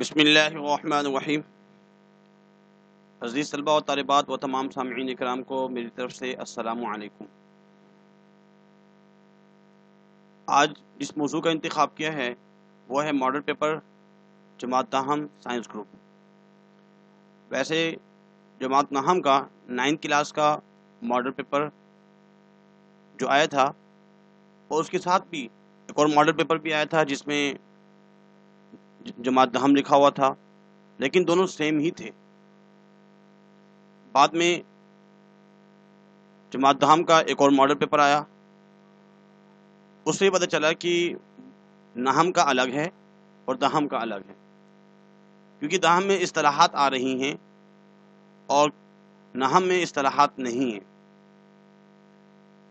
بسم اللہ الرحمن الرحیم۔ عزیز طلبہ و طالبات و تمام سامعین کرام کو میری طرف سے السلام علیکم۔ آج جس موضوع کا انتخاب کیا ہے وہ ہے ماڈل پیپر جماعت نہم سائنس گروپ۔ ویسے جماعت نہم کا 9 کلاس کا ماڈل پیپر جو آیا تھا اور اس کے ساتھ بھی ایک اور ماڈل پیپر بھی آیا تھا جس میں جماعت نہم لکھا ہوا تھا، لیکن دونوں سیم ہی تھے۔ بعد میں جماعت نہم کا ایک اور ماڈل پیپر آیا، اس سے پتہ چلا کہ نہم کا الگ ہے اور دہم کا الگ ہے، کیونکہ دہم میں اصطلاحات آ رہی ہیں اور نہم میں اصطلاحات نہیں ہیں،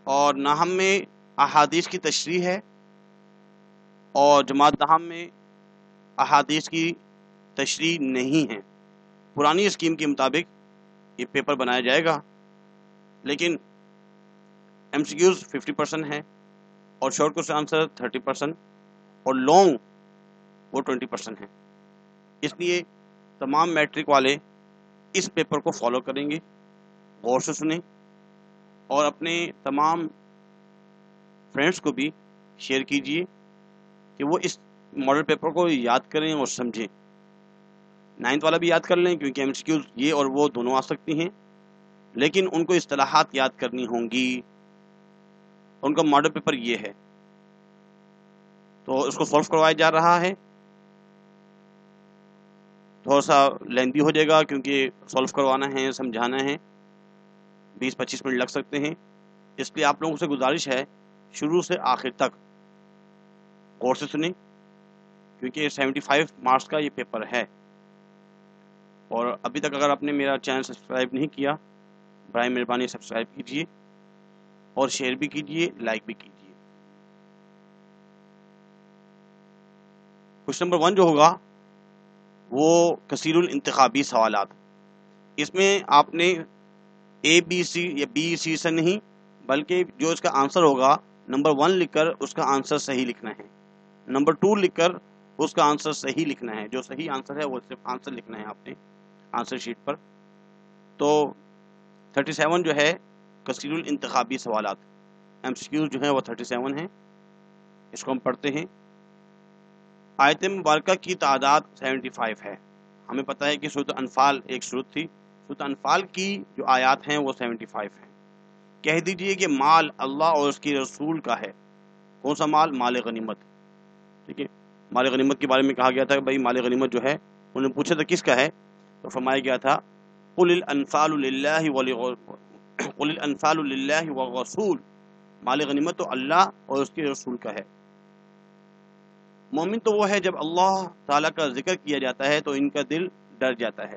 اور نہم میں احادیث کی تشریح ہے اور جماعت نہم میں احادیث کی تشریح نہیں ہے۔ پرانی اسکیم کے مطابق یہ پیپر بنایا جائے گا، لیکن ایم سی کیوز 50% ہے اور شارٹ کوسچن آنسر 30% اور لانگ وہ 20% ہے۔ اس لیے تمام میٹرک والے اس پیپر کو فالو کریں گے، غور سے سنیں اور اپنے تمام فرینڈس کو بھی شیئر کیجئے کہ وہ اس ماڈل پیپر کو یاد کریں اور سمجھیں۔ 9th والا بھی یاد کر لیں کیونکہ ایم سی کیوز یہ اور وہ دونوں آ سکتی ہیں، لیکن ان کو اصطلاحات یاد کرنی ہوں گی۔ ان کا ماڈل پیپر یہ ہے، تو اس کو سولو کروایا جا رہا ہے۔ تھوڑا سا لینتھی ہو جائے گا کیونکہ سولو کروانا ہے، سمجھانا ہے، 20-25 منٹ لگ سکتے ہیں، اس لیے آپ لوگوں سے گزارش ہے شروع سے آخر تک غور سے سنیں، کیونکہ 75 مارکس کا یہ پیپر ہے۔ اور ابھی تک اگر آپ نے میرا چینل سبسکرائب نہیں کیا، برائے مہربانی سبسکرائب کیجئے اور شیئر بھی کیجئے، لائک بھی کیجئے۔ کوشچن نمبر 1 جو ہوگا وہ کثیر الانتخابی سوالات۔ اس میں آپ نے اے بی سی یا بی سی سے نہیں، بلکہ جو اس کا آنسر ہوگا نمبر 1 لکھ کر اس کا آنسر صحیح لکھنا ہے، نمبر 2 لکھ کر اس کا آنسر صحیح لکھنا ہے۔ جو صحیح آنسر ہے وہ صرف آنسر لکھنا ہے آپ نے آنسر شیٹ پر۔ تو 37 جو ہے کثیر الانتخابی سوالات، ایم سی کیوز جو ہیں وہ 37 ہیں۔ اس کو ہم پڑھتے ہیں۔ آیت مبارکہ کی تعداد 75 ہے۔ ہمیں پتہ ہے کہ سورۃ انفال ایک سورت تھی، سورۃ انفال کی جو آیات ہیں وہ 75 ہیں۔ کہہ دیجئے کہ مال اللہ اور اس کے رسول کا ہے۔ کون سا مال؟ مال غنیمت۔ ٹھیک ہے، مال غنیمت کے بارے میں کہا گیا تھا کہ بھائی مال غنیمت جو ہے، انہوں نے پوچھا تھا کس کا ہے، تو فرمایا گیا تھا قل الانفال للہ قل الانفال للہ والرسول، مال غنیمت تو اللہ اور اس کے رسول کا ہے۔ مومن تو وہ ہے جب اللہ تعالیٰ کا ذکر کیا جاتا ہے تو ان کا دل ڈر جاتا ہے۔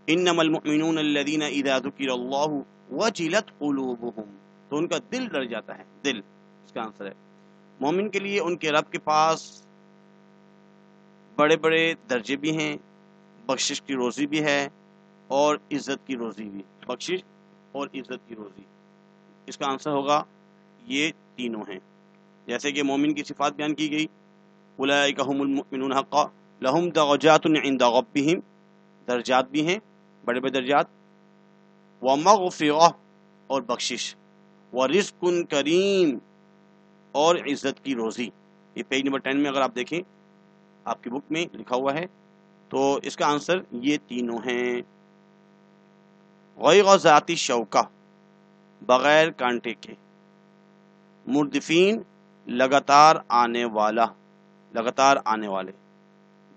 انما المؤمنون الذین اذا ذکر اللہ وجلت قلوبہم، تو ان کا دل ڈر جاتا ہے، دل اس کا آنسر ہے۔ مومن کے لیے ان کے رب کے پاس بڑے بڑے درجے بھی ہیں، بخشش کی روزی بھی ہے اور عزت کی روزی بھی، بخشش اور عزت کی روزی۔ اس کا آنسر ہوگا یہ تینوں ہیں۔ جیسے کہ مومن کی صفات بیان کی گئی، اولئک هم المؤمنون حقا لہم درجات عند ربہم، درجات بھی ہیں، بڑے بڑے درجات، ومغفرہ اور بخشش، ورزق کریم اور عزت کی روزی۔ یہ پیج نمبر 10 میں اگر آپ دیکھیں آپ کی بک میں لکھا ہوا ہے، تو اس کا آنسر یہ تینوں ہیں۔ غیر ذاتی شوکہ، بغیر کانٹے کے، مردفین لگاتار آنے والا، لگاتار آنے والے،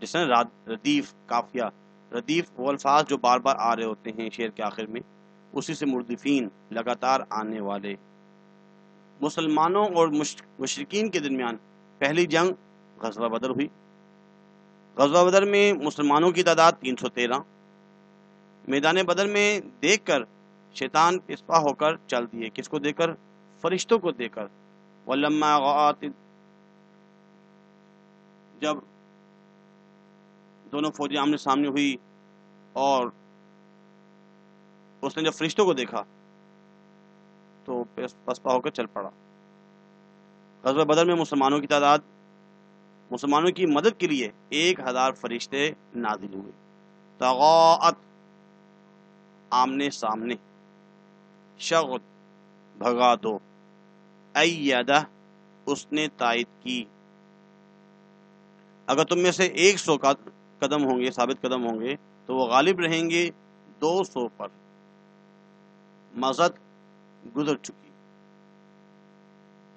جس نے ردیف قافیہ، ردیف وہ الفاظ جو بار بار آ رہے ہوتے ہیں شعر کے آخر میں، اسی سے مردفین لگاتار آنے والے۔ مسلمانوں اور مشرکین کے درمیان پہلی جنگ غزوہ بدر ہوئی۔ غزوہ بدر میں مسلمانوں کی تعداد 313۔ میدان بدر میں دیکھ کر شیطان پسپا ہو کر چل دیے، کس کو دیکھ کر؟ فرشتوں کو دیکھ کر۔ وَلَمَّا رَأَتِ، جب دونوں فوجیں آمنے سامنے ہوئی اور اس نے جب فرشتوں کو دیکھا تو پسپا ہو کر چل پڑا۔ غزوہ بدر میں مسلمانوں کی تعداد مسلمانوں کی مدد کے لیے 1000 فرشتے نازل ہوئے. تغاءت آمنے سامنے، شغت بھگا دو، ایدہ اس نے تائید کی. اگر تم میں سے 100 قدم ہوں گے، ثابت قدم ہوں گے، تو وہ غالب رہیں گے 200 پر. مزد گزر چکی.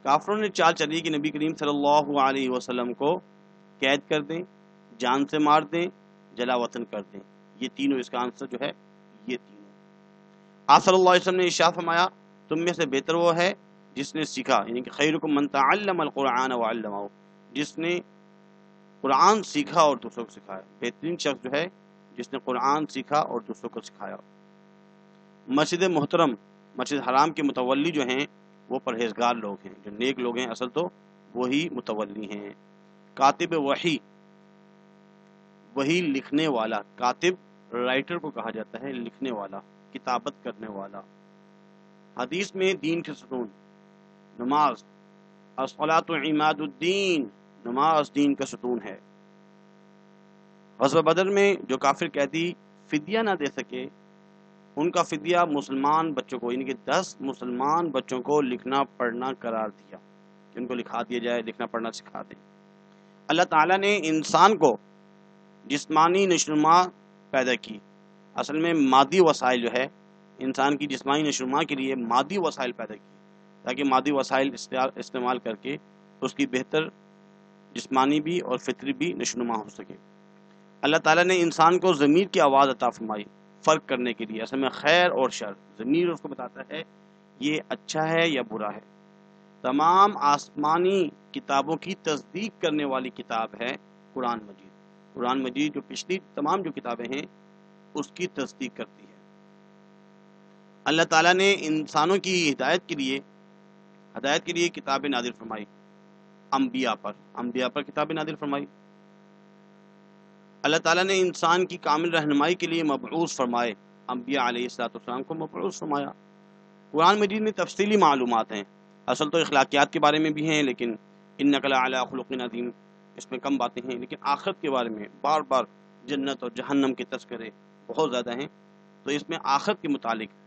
کافروں نے چال چلی کہ نبی کریم صلی اللہ علیہ وسلم کو قید کر دیں، جان سے مار دیں، جلا وطن کر دیں. یہ تینوں، اس کا آنسر جو ہے یہ تینوں. آپ صلی اللہ علیہ وسلم نے ارشاد فرمایا تم میں سے بہتر وہ ہے جس نے سیکھا، یعنی کہ خیرکم من تعلم القرآن وعلمہ، جس نے قرآن سیکھا اور دوسروں کو سکھایا. بہترین شخص جو ہے جس نے قرآن سیکھا اور دوسروں کو سکھایا. مسجد محترم، مسجد حرام کے متولی جو ہیں وہ پرہیزگار لوگ ہیں، جو نیک لوگ ہیں اصل تو وہی متولی ہیں. کاتب وحی، وہی لکھنے والا. کاتب رائٹر کو کہا جاتا ہے، لکھنے والا، کتابت کرنے والا. حدیث میں دین کے ستون، نماز، الصلاۃ عماد الدین، نماز دین کا ستون ہے. غزوہ بدر میں جو کافر قیدی فدیہ نہ دے سکے، ان کا فدیہ مسلمان بچوں کو، یعنی کہ 10 مسلمان بچوں کو لکھنا پڑھنا قرار دیا کہ ان کو لکھا دیا جائے، لکھنا پڑھنا سکھا دیں. اللہ تعالیٰ نے انسان کو جسمانی نشوونما پیدا کی. اصل میں مادی وسائل جو ہے انسان کی جسمانی نشوونما کے لیے مادی وسائل پیدا کی تاکہ مادی وسائل استعمال کر کے اس کی بہتر جسمانی بھی اور فطری بھی نشوونما ہو سکے. اللہ تعالیٰ نے انسان کو ضمیر کی آواز عطا فرمائی فرق کرنے کے لیے. اصل میں خیر اور شر، ضمیر اس کو بتاتا ہے یہ اچھا ہے یا برا ہے. تمام آسمانی کتابوں کی تصدیق کرنے والی کتاب ہے قرآن مجید. قرآن مجید جو پچھلی تمام جو کتابیں ہیں اس کی تصدیق کرتی ہے. اللہ تعالیٰ نے انسانوں کی ہدایت کے لیے کتابیں نازل فرمائی. انبیاء پر کتابیں نازل فرمائی. اللہ تعالیٰ نے انسان کی کامل رہنمائی کے لیے مبعوث فرمائے، انبیاء علیہ السلام کو مبعوث فرمایا. قرآن مجید میں تفصیلی معلومات ہیں. اصل تو اخلاقیات کے بارے میں بھی ہیں، لیکن انک لعلی خلق عظیم اس میں کم باتیں ہیں. لیکن آخرت کے بارے میں بار بار جنت اور جہنم کے تذکرے بہت زیادہ ہیں، تو اس میں آخرت کے متعلق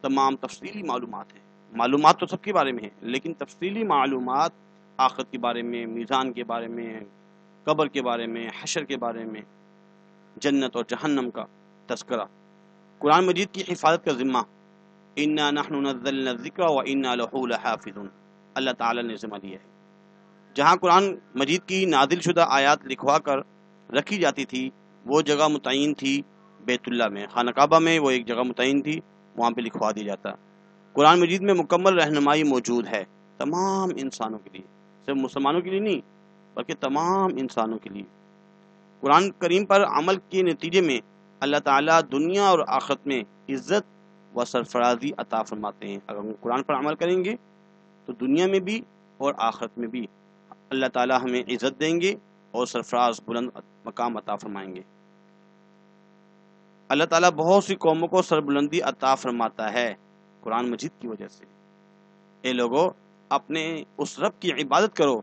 تمام تفصیلی معلومات ہیں. معلومات تو سب کے بارے میں ہیں، لیکن تفصیلی معلومات آخرت کے بارے میں، میزان کے بارے میں، قبر کے بارے میں، حشر کے بارے میں، جنت اور جہنم کا تذکرہ. قرآن مجید کی حفاظت کا ذمہ انا نحن نزلنا الذکر وانا لہ لحافظون، اللہ تعالی نے ذمہ لیا ہے. جہاں قرآن مجید کی نازل شدہ آیات لکھوا کر رکھی جاتی تھی وہ جگہ متعین تھی بیت اللہ میں، خانہ کعبہ میں وہ ایک جگہ متعین تھی، وہاں پہ لکھوا دیا جاتا. قرآن مجید میں مکمل رہنمائی موجود ہے تمام انسانوں کے لیے، صرف مسلمانوں کے لیے نہیں بلکہ تمام انسانوں کے لیے. قرآن کریم پر عمل کے نتیجے میں اللہ تعالیٰ دنیا اور آخرت میں عزت و سرفرازی عطا فرماتے ہیں. اگر ہم قرآن پر عمل کریں گے تو دنیا میں بھی اور آخرت میں بھی اللہ تعالیٰ ہمیں عزت دیں گے اور سرفراز بلند مقام عطا فرمائیں گے. اللہ تعالیٰ بہت سی قوموں کو سربلندی عطا فرماتا ہے قرآن مجید کی وجہ سے. اے لوگو اپنے اس رب کی عبادت کرو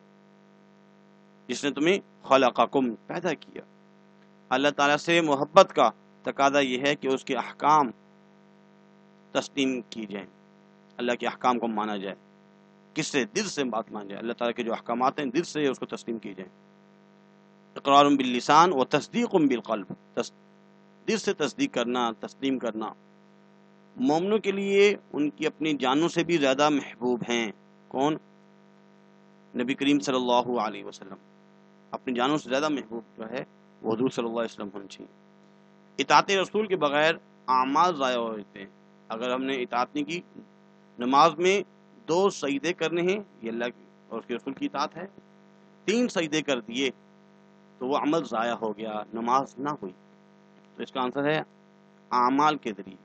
جس نے تمہیں خلقکم پیدا کیا. اللہ تعالیٰ سے محبت کا تقاضا یہ ہے کہ اس کے احکام تسلیم کی جائیں، اللہ کے احکام کو مانا جائے. کس سے؟ دل سے بات مان جائے. اللہ تعالیٰ کے جو احکامات ہیں دل سے اس کو تسلیم کی جائیں. اقرار باللسان و تصدیق بالقلب، دل سے تصدیق کرنا، تسلیم کرنا. مومنوں کے لیے ان کی اپنی جانوں سے بھی زیادہ محبوب ہیں. کون؟ نبی کریم صلی اللہ علیہ وسلم. اپنی جانوں سے زیادہ محبوب جو ہے وہ حضور صلی اللہ علیہ وسلم ہونا چاہیے. اطاعت رسول کے بغیر اعمال ضائع ہو جاتے ہیں. اگر ہم نے اطاعت نہیں کی، نماز میں 2 سجدے کرنے ہیں، یہ اللہ اور اس کے رسول کی اطاعت ہے. 3 سجدے کر دیے تو وہ عمل ضائع ہو گیا، نماز نہ ہوئی. تو اس کا آنسر ہے اعمال کے ذریعے.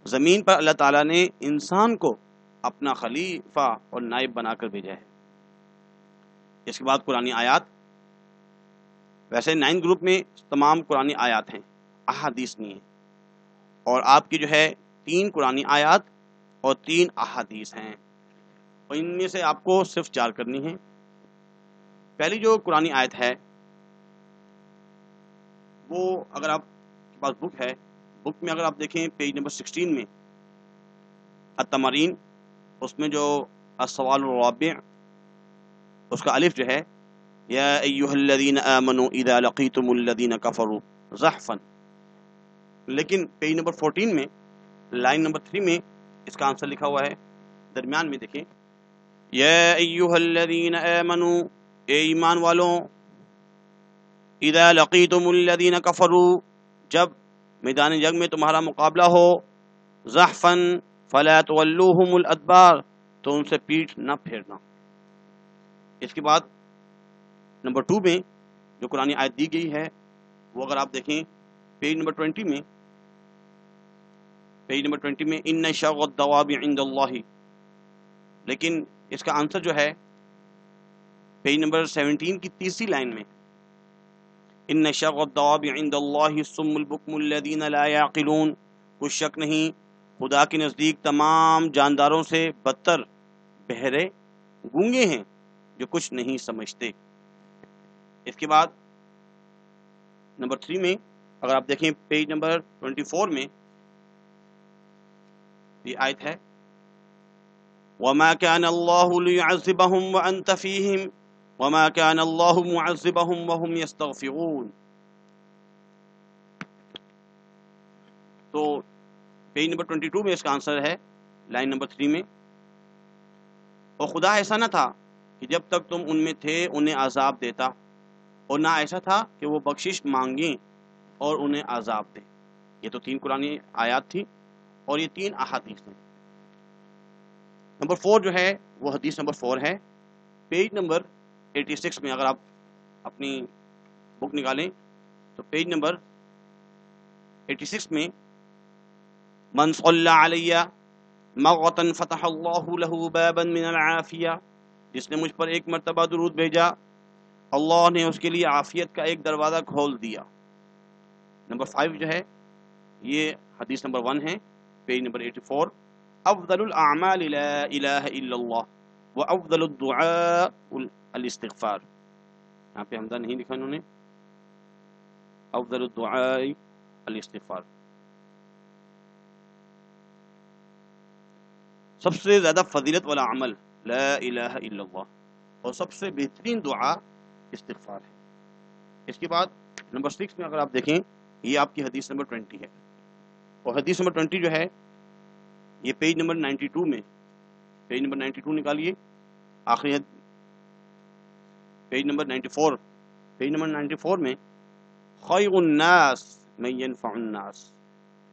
زمین پر اللہ تعالیٰ نے انسان کو اپنا خلیفہ اور نائب بنا کر بھیجا ہے. اس کے بعد قرآنی آیات. ویسے 9 گروپ میں تمام قرآنی آیات ہیں، احادیث نہیں ہیں. اور آپ کی جو ہے 3 قرآنی آیات اور 3 احادیث ہیں، اور ان میں سے آپ کو صرف 4 کرنی ہیں. پہلی جو قرآن آیت ہے وہ اگر آپ کے پاس بک ہے، بک میں اگر آپ دیکھیں پیج نمبر 16 میں التمارین، اس میں جو السوال الرابع اس کا الف جو ہے یا ایھا الذین آمنوا اذا لقیتم الذین کفروا زحفا، لیکن پیج نمبر 14 میں لائن نمبر 3 میں اس کا آنسر لکھا ہوا ہے، درمیان میں دیکھیں یا ایھا الذین آمنوا، اے ایمان والوں، اذا لقیتم الذین کفروا، جب میدان جنگ میں تمہارا مقابلہ ہو، زحفا فلا تولوہم الادبار، تو ان سے پیٹھ نہ پھیرنا۔ اس کے بعد نمبر 2 میں جو قرآن آیت دی گئی ہے وہ اگر آپ دیکھیں پیج نمبر 20 میں، ان شر الدواب عند اللہ، لیکن اس کا آنسر جو ہے پیج نمبر 17 کی تیسری لائن میں ان شر الدواب عند اللہ الصم البکم الذین لا یعقلون، کچھ شک نہیں خدا کے نزدیک تمام جانداروں سے بدتر بہرے گونگے ہیں جو کچھ نہیں سمجھتے۔ اس کے بعد نمبر 3 میں اگر آپ دیکھیں پیج نمبر 24 میں یہ آیت ہے وَمَا كَانَ اللَّهُ لِيُعَذِّبَهُمْ وَأَنْتَ فِيهِمْ وَمَا كَانَ اللَّهُ مُعَذِّبَهُمْ وَهُمْ يَسْتَغْفِرُونَ۔ تو پیج نمبر 22 میں اس کا آنسر ہے لائن نمبر 3 میں، اور خدا ایسا نہ تھا کہ جب تک تم ان میں تھے انہیں عذاب دیتا، اور نہ ایسا تھا کہ وہ بخشش مانگیں اور انہیں عذاب دے۔ یہ تو 3 قرآن آیات تھی اور یہ 3 احادیث ہیں۔ نمبر 4 جو ہے وہ حدیث نمبر 4 ہے، پیج نمبر 86 میں اگر آپ اپنی بک نکالیں تو پیج نمبر 86 میں من صلی علی مرۃ فتح اللہ لہ بابا من العافیہ، جس نے مجھ پر ایک مرتبہ درود بھیجا اللہ نے اس کے لیے عافیت کا ایک دروازہ کھول دیا۔ نمبر 5 جو ہے یہ حدیث نمبر 1 ہے، پیج نمبر 84، افضل الاعمال لا الہ الا اللہ وافضل الدعاء الاستغفار۔ یہاں پہ حمزہ نہیں لکھا انہوں نے، افضل الدعاء الاستغفار۔ سب سے زیادہ فضیلت والا عمل لا الہ الا اللہ، اور سب سے بہترین دعا استغفار ہے۔ اس کے بعد نمبر 6 میں اگر آپ دیکھیں یہ آپ کی حدیث نمبر 20 ہے، اور حدیث نمبر 20 جو ہے یہ پیج نمبر 92 میں، پیج نمبر 92 نکالیے، آخری پیج نمبر 94، پیج نمبر 94 میں خیر الناس من ينفع الناس،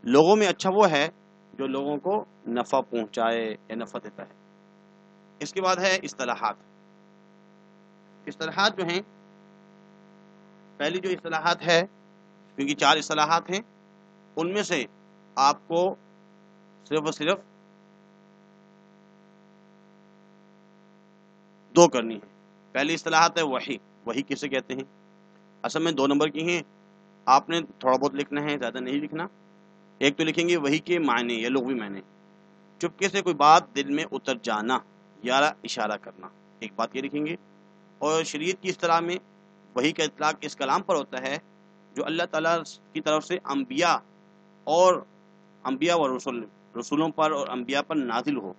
لوگوں میں اچھا وہ ہے جو لوگوں کو نفع پہنچائے یا نفع دیتا ہے۔ اس کے بعد ہے اصطلاحات۔ اصطلاحات جو ہیں، پہلی جو اصطلاحات ہے، کیونکہ 4 اصطلاحات ہیں، ان میں سے آپ کو صرف اور صرف 2 کرنی ہے۔ پہلی اصطلاحات ہے وحی، وحی کسے کہتے ہیں؟ اصل میں 2 نمبر کی ہیں، آپ نے تھوڑا بہت لکھنا ہے، زیادہ نہیں لکھنا۔ ایک تو لکھیں گے وحی کے معنی یا لغوی معنی، چپکے سے کوئی بات دل میں اتر جانا یا اشارہ کرنا، ایک بات یہ لکھیں گے۔ اور شریعت کی اصطلاح میں وحی کا اطلاق اس کلام پر ہوتا ہے جو اللہ تعالیٰ کی طرف سے انبیاء و رسولوں پر اور انبیاء پر نازل ہو،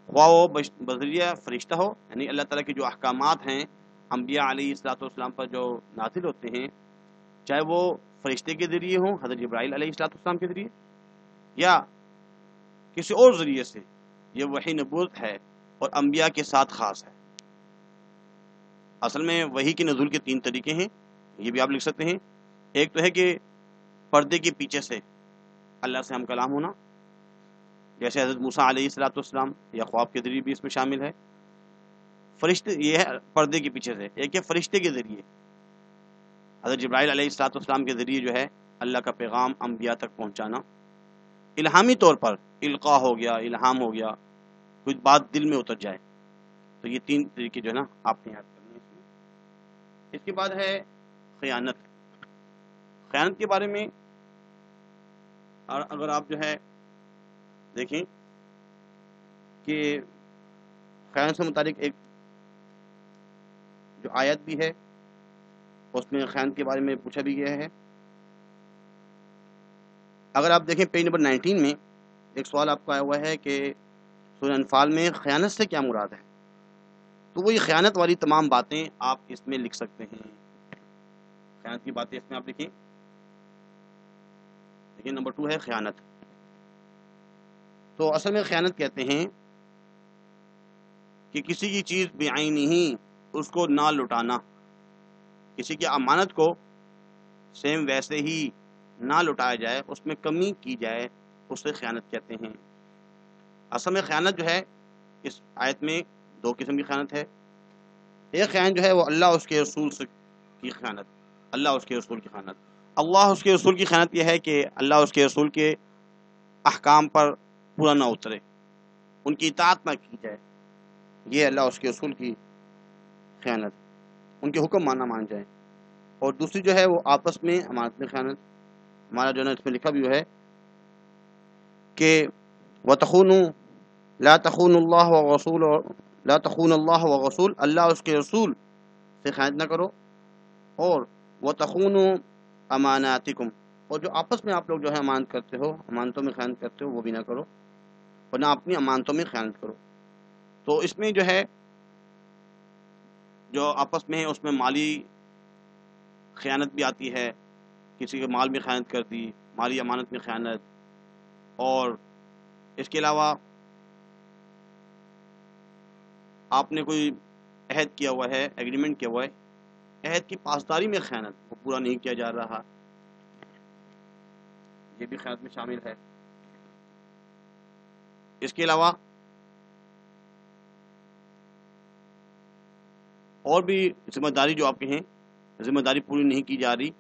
خواہ وہ بذریعہ فرشتہ ہو، یعنی اللہ تعالیٰ کے جو احکامات ہیں انبیاء علیہ الصلوۃ والسلام پر جو نازل ہوتے ہیں، چاہے وہ فرشتے کے ذریعے ہوں، حضرت جبرائیل علیہ الصلوۃ والسلام کے ذریعے، یا کسی اور ذریعے سے، یہ وحی نبوت ہے اور انبیاء کے ساتھ خاص ہے۔ اصل میں وحی کے نزول کے 3 طریقے ہیں، یہ بھی آپ لکھ سکتے ہیں۔ ایک تو ہے کہ پردے کے پیچھے سے اللہ سے ہم کلام ہونا، جیسے حضرت موسیٰ علیہ الصلوۃ والسلام، یا خواب کے ذریعے بھی اس میں شامل ہے۔ فرشتے، یہ ہے پردے کے پیچھے سے۔ ایک ہے فرشتے کے ذریعے، حضرت جبرائیل علیہ الصلوۃ والسلام کے ذریعے جو ہے اللہ کا پیغام انبیاء تک پہنچانا۔ الہامی طور پر القاء ہو گیا، الہام ہو گیا، کوئی بات دل میں اتر جائے، تو یہ 3 طریقے جو ہے نا آپ نے یاد کرنے ہیں۔ اس کے بعد ہے خیانت۔ خیانت کے بارے میں اگر آپ جو ہے دیکھیں کہ خیانت سے متعلق ایک جو آیت بھی ہے اس میں خیانت کے بارے میں پوچھا بھی گیا ہے. اگر آپ دیکھیں پیج نمبر 19 میں ایک سوال آپ کو آیا ہوا ہے کہ سورہ انفال میں خیانت سے کیا مراد ہے. تو وہی خیانت والی تمام باتیں آپ اس میں لکھ سکتے ہیں. خیانت کی باتیں اس میں آپ لکھیں. لیکن نمبر 2 ہے خیانت. تو اصل میں خیانت کہتے ہیں کہ کسی کی چیز بعینی ہی اس کو نہ لٹانا، کسی کی امانت کو سیم ویسے ہی نہ لٹایا جائے، اس میں کمی کی جائے، اسے خیانت کہتے ہیں. اصل میں خیانت جو ہے اس آیت میں 2 قسم کی خیانت ہے. ایک خیانت جو ہے وہ اللہ اس کے رسول کی خیانت، اللہ اس کے رسول کی خیانت. اللہ اس کے رسول کی خیانت یہ ہے کہ اللہ اس کے رسول کے احکام پر پورا نہ اترے، ان کی اطاعت نہ کی جائے. یہ اللہ اس کے رسول کی خیانت، ان کے حکم ماننا مان جائے. اور دوسری جو ہے وہ آپس میں امانت میں خیانت. ہمارا جو ہے اس میں لکھا بھی ہے کہ وَتَخُونُوا لا تخون اللہ و رسول، لا تخون اللہ و رسول، اللہ اس کے رسول سے خیانت نہ کرو. اور وَتَخُونُوا اماناتکم، اور جو آپس میں آپ لوگ جو ہے امانت کرتے ہو، امانتوں میں خیانت کرتے ہو، وہ بھی نہ کرو، اور نہ اپنی امانتوں میں خیانت کرو. تو اس میں جو ہے جو آپس میں ہے اس میں مالی خیانت بھی آتی ہے، کسی کے مال میں خیانت کر دی، مالی امانت میں خیانت. اور اس کے علاوہ آپ نے کوئی عہد کیا ہوا ہے، ایگریمنٹ کیا ہوا ہے، عہد کی پاسداری میں خیانت، وہ پورا نہیں کیا جا رہا، یہ بھی خیانت میں شامل ہے. اس کے علاوہ اور بھی ذمہ داری جو آپ کے ہیں، ذمہ داری پوری نہیں کی جا رہی،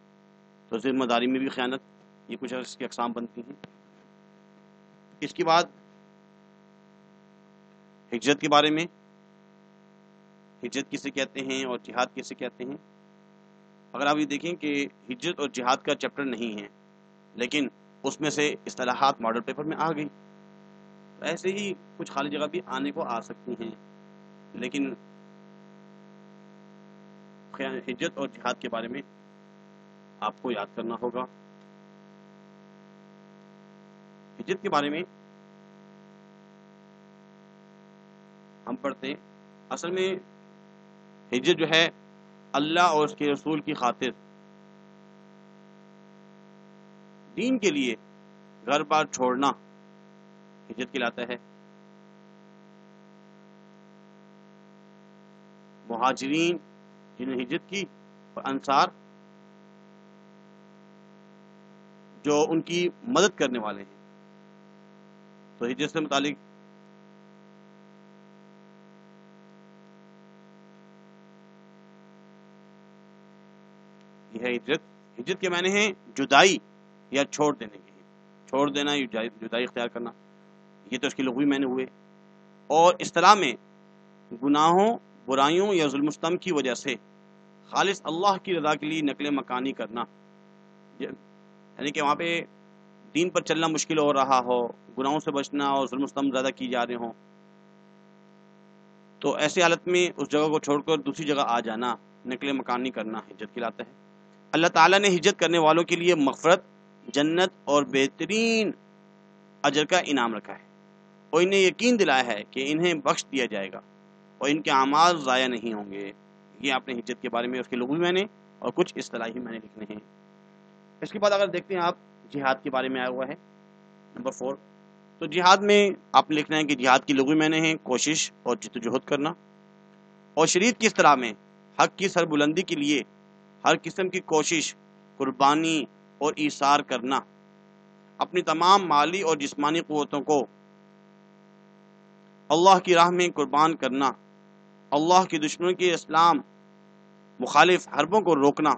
تو ذمہ داری میں بھی خیانت، یہ کچھ اس کی اقسام بنتی ہیں. اس کے بعد ہجرت کے بارے میں، ہجرت کسے کہتے ہیں اور جہاد کسے کہتے ہیں. اگر آپ یہ دیکھیں کہ ہجرت اور جہاد کا چیپٹر نہیں ہے، لیکن اس میں سے اصطلاحات ماڈل پیپر میں آ گئی. ایسے ہی کچھ خالی جگہ بھی آنے کو آ سکتی ہیں، لیکن ہجرت اور جہاد کے بارے میں آپ کو یاد کرنا ہوگا. ہجرت کے بارے میں ہم پڑھتے ہیں، اصل میں ہجرت جو ہے اللہ اور اس کے رسول کی خاطر، دین کے لیے گھر بار چھوڑنا ہجرت کہلاتا ہے. مہاجرین جنہیں ہجرت کی، اور انصار جو ان کی مدد کرنے والے ہیں. تو ہجرت سے متعلق یہ ہے ہجرت. ہجرت کے معنی ہیں جدائی یا چھوڑ دینے کے، چھوڑ دینا، جدائی اختیار کرنا، یہ تو اس کے لغوی معنی ہوئے. اور اصطلاح میں گناہوں، برائیوں یا ظلم و ستم کی وجہ سے خالص اللہ کی رضا کے لیے نقل مکانی کرنا، یعنی کہ وہاں پہ دین پر چلنا مشکل ہو رہا ہو، گناہوں سے بچنا اور ظلم و ستم زیادہ کی جا رہے ہوں، تو ایسی حالت میں اس جگہ کو چھوڑ کر دوسری جگہ آ جانا، نقل مکانی کرنا ہجرت کہلاتا ہے. اللہ تعالیٰ نے ہجرت کرنے والوں کے لیے مغفرت، جنت اور بہترین اجر کا انعام رکھا ہے، اور انہیں یقین دلایا ہے کہ انہیں بخش دیا جائے گا اور ان کے اعمال ضائع نہیں ہوں گے. یہ آپ نے ہجرت کے بارے میں اس کے لغوی معنی اور کچھ اصطلاحی معنی لکھنے ہیں. اس کے بعد اگر دیکھتے ہیں آپ جہاد کے بارے میں آیا ہوا ہے نمبر 4. تو جہاد میں آپ نے لکھنا ہے کہ جہاد کی لغوی معنی ہیں کوشش اور جدوجہد کرنا، اور شریعت کی اصطلاح میں حق کی سربلندی کے لیے ہر قسم کی کوشش، قربانی اور ایثار کرنا، اپنی تمام مالی اور جسمانی قوتوں کو اللہ کی راہ میں قربان کرنا، اللہ کے دشمنوں کے اسلام مخالف حربوں کو روکنا،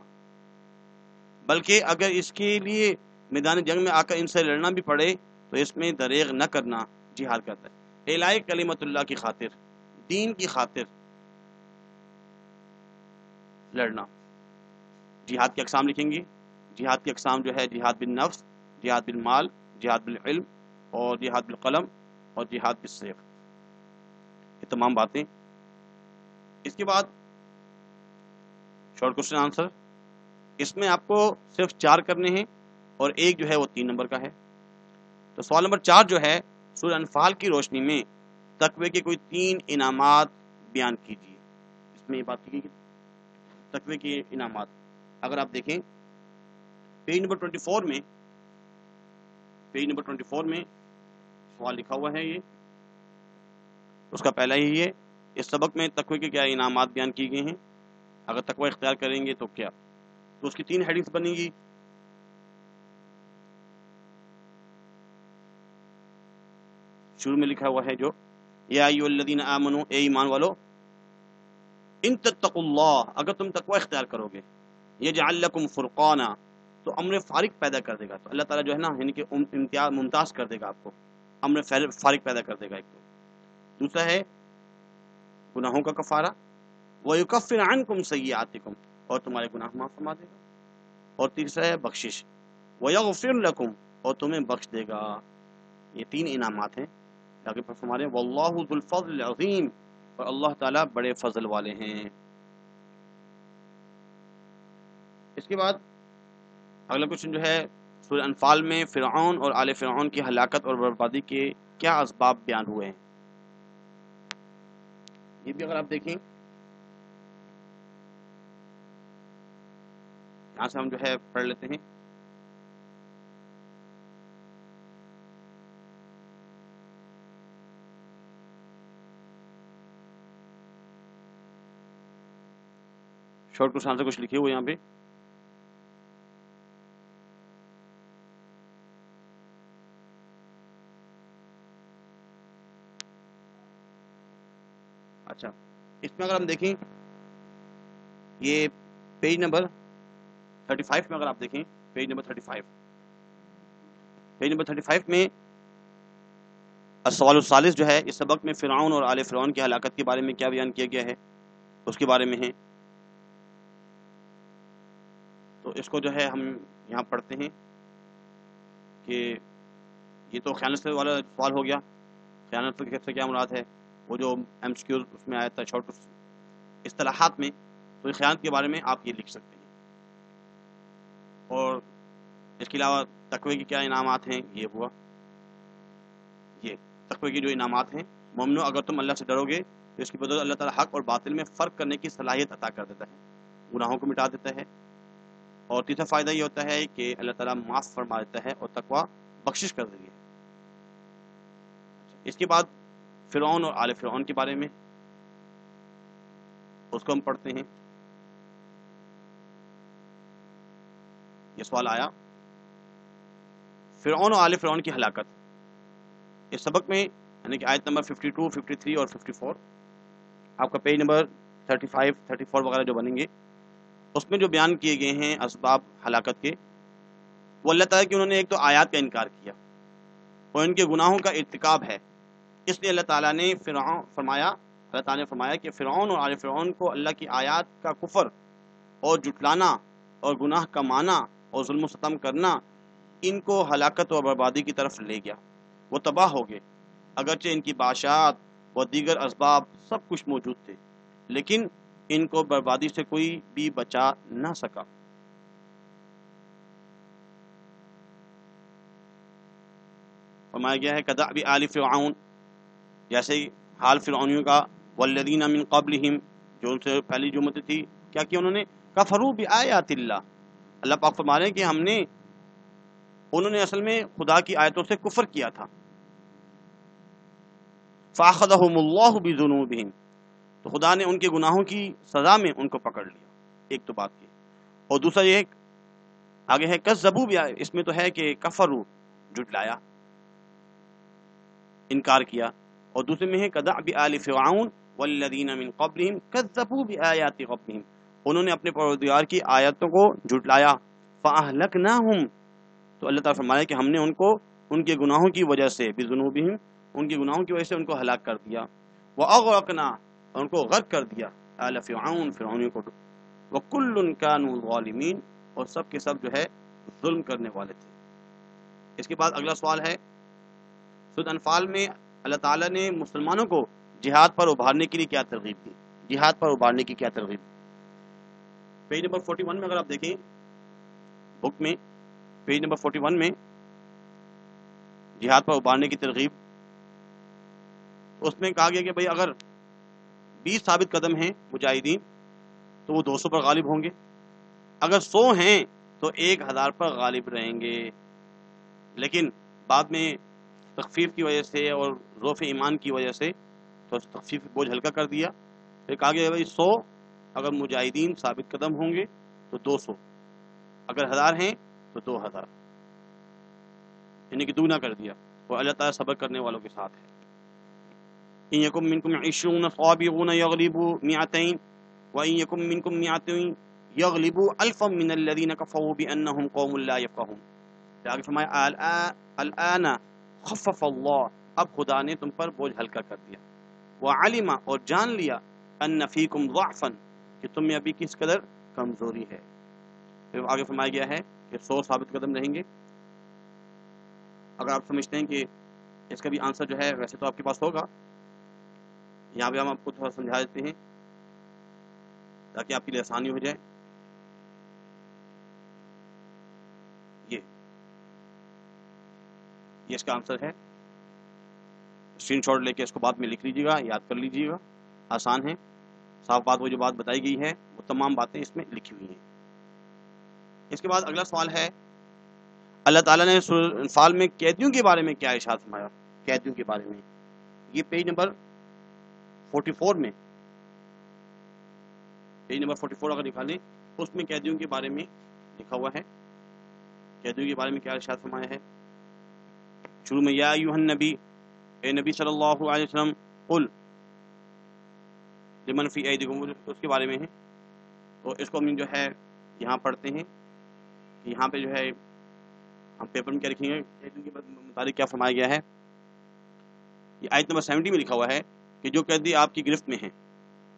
بلکہ اگر اس کے لیے میدان جنگ میں آ کر ان سے لڑنا بھی پڑے تو اس میں دریغ نہ کرنا جہاد کرتا ہے. اعلاء کلمت اللہ کی خاطر، دین کی خاطر لڑنا. جہاد کی اقسام لکھیں گے. جہاد کی اقسام جو ہے جہاد بالنفس، جہاد بالمال، جہاد بالعلم اور جہاد بالقلم اور جہاد بالسیف، یہ تمام باتیں. اس کے بعد شارٹ کوشچن آنسر، اس میں آپ کو صرف 4 کرنے ہیں اور ایک جو ہے وہ 3 نمبر کا ہے. تو سوال نمبر 4 جو ہے، سورہ انفال کی روشنی میں تقوی کے کوئی 3 انعامات بیان کیجیے. اس میں یہ بات کی تقوی کے انعامات. اگر آپ دیکھیں پیج نمبر 24 میں، سوال لکھا ہوا ہے، یہ اس کا پہلا ہی ہے، اس سبق میں تقوی کے کیا انعامات بیان کیے گئے ہیں، اگر تقوی اختیار کریں گے تو کیا. تو اس کی 3 ہیڈنگز بنیں گی. شروع میں لکھا ہوا ہے جو یا ایھا الذین آمنو، اے ایمان والو، ان تتقوا اللہ، اگر تم تقوی اختیار کرو گے، یجعل لکم فرقانا، تو امر فارق پیدا کر دے گا. تو اللہ تعالیٰ جو ہے نا، یعنی کہ امتیاز ممتاز کر دے گا آپ کو، امر فارق پیدا کر دے گا. ایک تو دوسرا ہے گناہوں کا کفارہ، وَيُكَفِّرْ عَنْكُمْ سَيِّئَاتِكُمْ، اور تمہارے گناہ معاف فرما دے گا. اور تیسرا ہے بخشش، وَيَغْفِرْ لَكُمْ، اور تمہیں بخش دے گا. یہ 3 انعامات ہیں. آگے پر فرما رہے ہیں وَاللَّهُ ذُو الْفَضْلِ الْعَظِيمِ، اور اللہ تعالیٰ بڑے فضل والے ہیں. اس کے بعد اگلا کوشچن جو ہے، سورہ انفال میں فرعون اور آل فرعون کی ہلاکت اور بربادی کے کیا اسباب بیان ہوئے ہیں. یہ بھی اگر آپ دیکھیں، یہاں سے ہم جو ہے پڑھ لیتے ہیں. شارٹ کوشچن آنسر کچھ لکھے ہوئے یہاں پہ. اچھا، اس میں اگر ہم دیکھیں، یہ پیج نمبر 35 میں اگر آپ دیکھیں، پیج نمبر 35 میں السوال الثالث جو ہے، اس سبق میں فرعون اور آل فرعون کی ہلاکت کے بارے میں کیا بیان کیا گیا ہے، اس کے بارے میں ہے. تو اس کو جو ہے ہم یہاں پڑھتے ہیں کہ یہ تو خیانت سے والا سوال ہو گیا. خیانت سے کیا مراد ہے، وہ جو ایم سی کیو اس میں آیا تھا شارٹ اصطلاحات میں، تو خیانت کے بارے میں آپ یہ لکھ سکتے ہیں. اور اس کے علاوہ تقوی کے کیا انعامات ہیں، یہ ہوا. یہ تقوی کے جو انعامات ہیں، مومنو اگر تم اللہ سے ڈرو گے تو اس کی بدولت اللہ تعالیٰ حق اور باطل میں فرق کرنے کی صلاحیت عطا کر دیتا ہے، گناہوں کو مٹا دیتا ہے. اور تیسرا فائدہ یہ ہوتا ہے کہ اللہ تعالیٰ معاف فرما دیتا ہے اور تقوی بخشش کر دیتی ہے. اس کے بعد فرعون اور آل فرعون کے بارے میں اس کو ہم پڑھتے ہیں. یہ سوال آیا فرعون اور آل فرعون کی ہلاکت. اس سبق میں یعنی کہ آیت نمبر 52، 53 اور 54، آپ کا پیج نمبر 35، 34 وغیرہ جو بنیں گے، اس میں جو بیان کیے گئے ہیں اسباب ہلاکت کے، وہ اللہ تعالیٰ کی انہوں نے ایک تو آیات کا انکار کیا اور ان کے گناہوں کا ارتکاب ہے. اس لیے اللہ تعالیٰ نے فرمایا کہ فرعون اور آل فرعون کو اللہ کی آیات کا کفر اور جھٹلانا اور گناہ کمانا اور ظلم و ستم کرنا ان کو ہلاکت اور بربادی کی طرف لے گیا. وہ تباہ ہو گئے، اگرچہ ان کی بادشاہت و دیگر اسباب سب کچھ موجود تھے، لیکن ان کو بربادی سے کوئی بھی بچا نہ سکا. فرمایا گیا ہے کدأب آل فرعون، جیسے حال فرعونیوں کا، والذین من قبلہم، جو ان سے پہلی جو امتیں تھی، کیا کیا انہوں نے، کفروا بآیات اللہ. اللہ پاک فرما رہے ہیں کہ انہوں نے اصل میں خدا کی آیتوں سے کفر کیا تھا. فأخذہم اللہ بذنوبہم، تو خدا نے ان کے گناہوں کی سزا میں ان کو پکڑ لیا. ایک تو بات کی. اور دوسرا یہ آگے ہے کذبوا بآیات، اس میں تو ہے کہ کفروا، جھٹلایا، انکار کیا. اور دوسرے میں ہے کدأب آل فرعون والذین من قبلہم کذبوا بآیات ربہم، انہوں نے اپنے پروردگار کی آیتوں کو جھٹلایا. فأہلکناہم، تو اللہ تعالیٰ فرمایا کہ ہم نے ان کو ان کے گناہوں کی وجہ سے، بذنوبہم، ان کے گناہوں کی وجہ سے ان کو ہلاک کر دیا. وأغرقنا، اور ان کو غرق کر دیا، آل فرعون، فرعونیوں کو. وکل کانوا ظالمین، اور سب کے سب جو ہے ظلم کرنے والے تھے. اس کے بعد اگلا سوال ہے، سورۃ انفال میں اللہ تعالیٰ نے مسلمانوں کو جہاد پر ابھارنے کے لیے کیا ترغیب دی، جہاد پر ابھارنے کی کیا ترغیب دی. پیج نمبر 41 میں اگر آپ دیکھیں بک میں، پیج نمبر 41 میں جہاد پر ابھارنے کی ترغیب، اس میں کہا گیا کہ بھئی اگر 20 ثابت قدم ہیں مجاہدین تو وہ 200 پر غالب ہوں گے، اگر 100 ہیں تو 1000 پر غالب رہیں گے. لیکن بعد میں تخفیف کی وجہ سے اور ضعف ایمان کی وجہ سے تو تخفیف بوجھ ہلکا کر دیا. پھر کہا گیا بھائی 100 اگر مجاہدین ثابت قدم ہوں گے تو 200، اگر 1000 ہیں تو 2000، یعنی کہ دوگنا کر دیا. اور اللہ تعالیٰ صبر کرنے والوں کے ساتھ ہے. ان یکم منکم 20 صابرون یغلبوا 200 وان یکم منکم 200 یغلبوا الفا من الذین کفروا بانہم قوم لا یفقہون. آگے فرمایا الآن خفف اللہ، اب خدا نے تم پر بوجھ ہلکا کر دیا. وعلم، اور جان لیا، ان فیکم ضعفا، کہ تم میں ابھی کس قدر کمزوری ہے. پھر آگے فرمایا گیا ہے کہ 100 ثابت قدم رہیں گے. اگر آپ سمجھتے ہیں کہ اس کا بھی آنسر جو ہے ویسے تو آپ کے پاس ہوگا، یہاں پہ ہم آپ کو تھوڑا سمجھا دیتے ہیں تاکہ آپ کے لیے آسانی ہو جائے. یہ اس کا آنسر ہے. اسکرین شاٹ لے کے اس کو بعد میں لکھ لیجیے گا، یاد کر لیجیے گا، آسان ہے. صاف بات، وہ جو بات بتائی گئی ہے وہ تمام باتیں اس میں لکھی ہوئی ہیں. اس کے بعد اگلا سوال ہے، اللہ تعالیٰ نے سورۃ انفال میں قیدیوں کے بارے میں کیا ارشاد فرمایا؟ قیدیوں کے بارے میں یہ پیج نمبر 44 میں، پیج نمبر 44 اگر نکالیں اس میں قیدیوں کے بارے میں لکھا ہوا ہے. قیدیوں کے بارے میں کیا ارشاد فرمایا ہے؟ شروع میں یا ایھا النبی، اے نبی صلی اللہ علیہ وسلم، قل لمن فی ایدیکم، اس کے بارے میں ہے. تو اس کو ہم جو ہے یہاں پڑھتے ہیں کہ یہاں پہ جو ہے ہم پیپر میں کیا لکھیں گے، قیدیوں کے متعلق کیا فرمایا گیا ہے. یہ آیت نمبر 70 میں لکھا ہوا ہے کہ جو قیدی آپ کی گرفت میں ہیں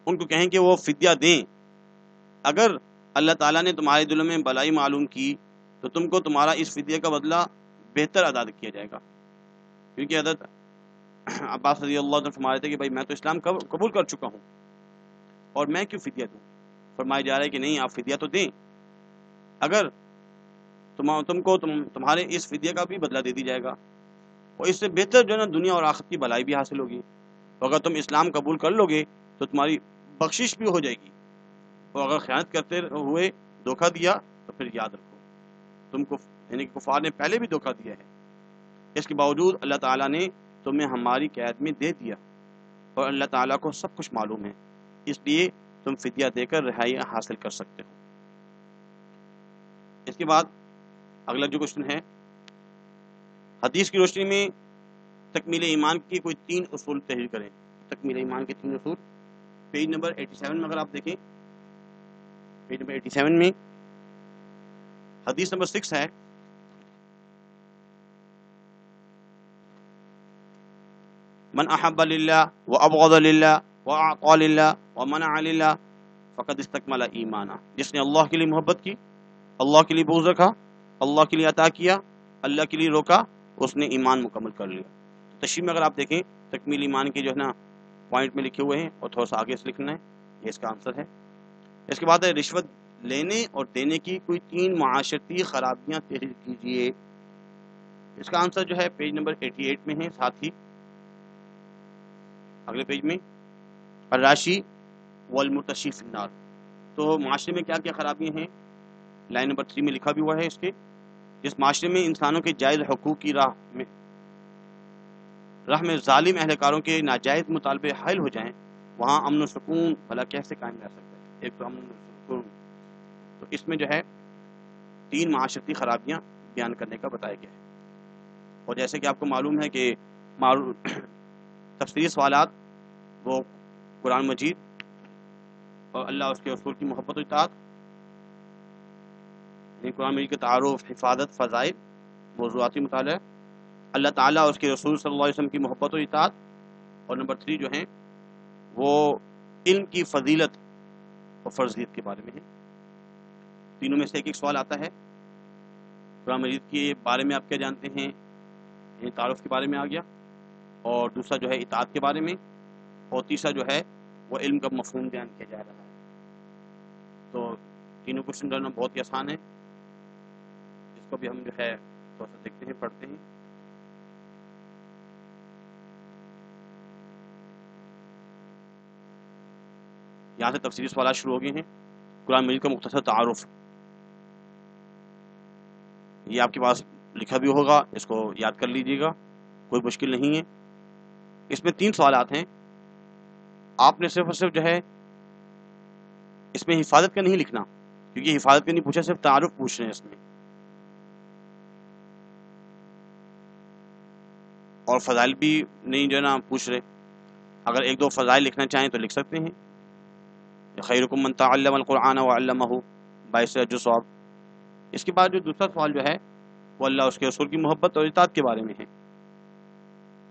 ان کو کہیں کہ وہ فدیہ دیں. اگر اللہ تعالیٰ نے تمہارے دلوں میں بلائی معلوم کی تو تم کو تمہارا اس فدیہ کا بدلہ بہتر ادا کیا جائے گا. کیونکہ حضرت عباس رضی اللہ عنہ فرما رہے تھے کہ بھائی میں تو اسلام قبول کر چکا ہوں اور میں کیوں فدیہ دوں. فرمایا جا رہا ہے کہ نہیں، آپ فدیہ تو دیں، اگر تم کو تمہارے اس فدیہ کا بھی بدلہ دے دی جائے گا اور اس سے بہتر جو ہے نا دنیا اور آخرت کی بھلائی بھی حاصل ہوگی. تو اگر تم اسلام قبول کر لو گے تو تمہاری بخشش بھی ہو جائے گی، اور اگر خیانت کرتے ہوئے دھوکہ دیا تو پھر یاد رکھو تم کو، یعنی کہ کفار نے پہلے بھی دھوکہ دیا ہے. اس کے باوجود اللہ تعالیٰ نے تمہیں ہماری قید میں دے دیا اور اللہ تعالیٰ کو سب کچھ معلوم ہے، اس لیے تم فدیہ دے کر رہائی حاصل کر سکتے ہو. اس کے بعد اگلا جو کوشچن ہے، حدیث کی روشنی میں تکمیل ایمان کی کوئی 3 اصول تحریر کریں. تکمیل ایمان کے 3 اصول، پیج نمبر 87 میں اگر آپ دیکھیں، پیج نمبر 87 میں حدیث نمبر 6 ہے، من احب للہ وابغض للہ واعطى للہ ومنع للہ فقد استکمل ایمانا. جس نے اللہ کے لیے محبت کی، اللہ کے لیے بغض رکھا، اللہ کے لیے عطا کیا، اللہ کے لیے روکا، اس نے ایمان مکمل کر لیا. تشریح میں اگر آپ دیکھیں تکمیل ایمان کے جو ہے نا پوائنٹ میں لکھے ہوئے ہیں اور تھوڑا سا آگے سے لکھنا ہے، یہ اس کا آنسر ہے. اس کے بعد ہے رشوت لینے اور دینے کی کوئی 3 معاشرتی خرابیاں تحریر کیجیے. اس کا آنسر جو ہے پیج نمبر 88 میں ہے، ساتھ ہی اگلے پیج میں الراشی والمرتشی فی النار. تو معاشرے میں کیا کیا خرابیاں ہیں، لائن نمبر 3 میں لکھا بھی ہوا ہے اس کے. جس معاشرے میں انسانوں کے جائز حقوق کی راہ میں ظالم اہلکاروں کے ناجائز مطالبے حائل ہو جائیں، وہاں امن و سکون بھلا کیسے قائم رہ سکتا ہے. ایک تو امن و سکون، تو اس میں جو ہے 3 معاشرتی خرابیاں بیان کرنے کا بتایا گیا ہے. اور جیسے کہ آپ کو معلوم ہے کہ تفسیری سوالات وہ قرآن مجید اور اللہ اس کے رسول کی محبت و اطاعت، یعنی قرآن مجید کے تعارف، حفاظت، فضائل، موضوعاتی مطالعہ، اللہ تعالیٰ اور اس کے رسول صلی اللہ علیہ وسلم کی محبت و اطاعت، اور نمبر 3 جو ہیں وہ علم کی فضیلت اور فرضیت کے بارے میں ہے. تینوں میں سے ایک سوال آتا ہے. قرآن مجید کے بارے میں آپ کیا جانتے ہیں، یعنی تعارف کے بارے میں آ گیا، اور دوسرا جو ہے اطاعت کے بارے میں، اور تیسرا جو ہے وہ علم کا مفہوم بیان کیا جا رہا ہے. تو تینوں کوشچن جو ہے نا بہت ہی آسان ہے، اس کو بھی ہم جو ہے تھوڑا سا دیکھتے ہیں، پڑھتے ہیں۔ یہاں سے تفصیلی سوالات شروع ہو گئے ہیں۔ قرآن مجید کا مختصر تعارف، یہ آپ کے پاس لکھا بھی ہوگا، اس کو یاد کر لیجیے گا، کوئی مشکل نہیں ہے۔ اس میں 3 سوالات ہیں، آپ نے صرف اور صرف جو ہے اس میں حفاظت کا نہیں لکھنا، کیونکہ حفاظت کا نہیں پوچھا، صرف تعارف پوچھ رہے ہیں اس میں، اور فضائل بھی نہیں جو ہے نا پوچھ رہے۔ اگر 1-2 فضائل لکھنا چاہیں تو لکھ سکتے ہیں، خیرکم من تعلم القرآن وعلمہ، 22 اجر ثواب۔ اس کے بعد جو دوسرا سوال جو ہے وہ اللہ اس کے رسول کی محبت اور اطاعت کے بارے میں ہے،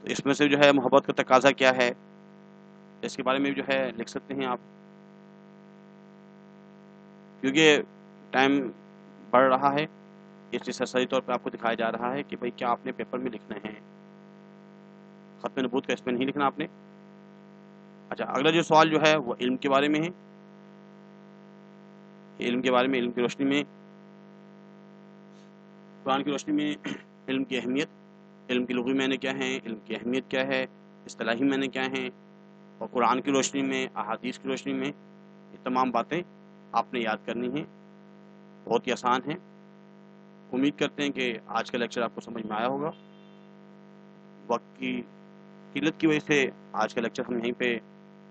تو اس میں سے جو ہے محبت کا تقاضا کیا ہے، اس کے بارے میں جو ہے لکھ سکتے ہیں آپ، کیونکہ ٹائم بڑھ رہا ہے، اس لیے سرسری طور پہ آپ کو دکھایا جا رہا ہے کہ بھئی کیا آپ نے پیپر میں لکھنا ہے، ختم نبوت کا اس میں نہیں لکھنا آپ نے۔ اچھا، اگلا جو سوال جو ہے وہ علم کے بارے میں ہے، علم کے بارے میں، علم کی روشنی میں، قرآن کی روشنی میں علم کی اہمیت، علم کی لغوی معنی کیا ہیں، علم کی اہمیت کیا ہے، اصطلاحی معنی کیا ہیں، اور قرآن کی روشنی میں، احادیث کی روشنی میں، یہ تمام باتیں آپ نے یاد کرنی ہیں، بہت ہی آسان ہیں۔ امید کرتے ہیں کہ آج کا لیکچر آپ کو سمجھ میں آیا ہوگا۔ وقت کی قلت کی وجہ سے آج کا لیکچر ہم یہیں پہ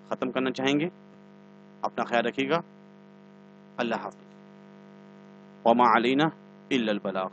ختم کرنا چاہیں گے۔ اپنا خیال رکھیے گا، اللہ حافظ۔ وما علینا الا البلاغ۔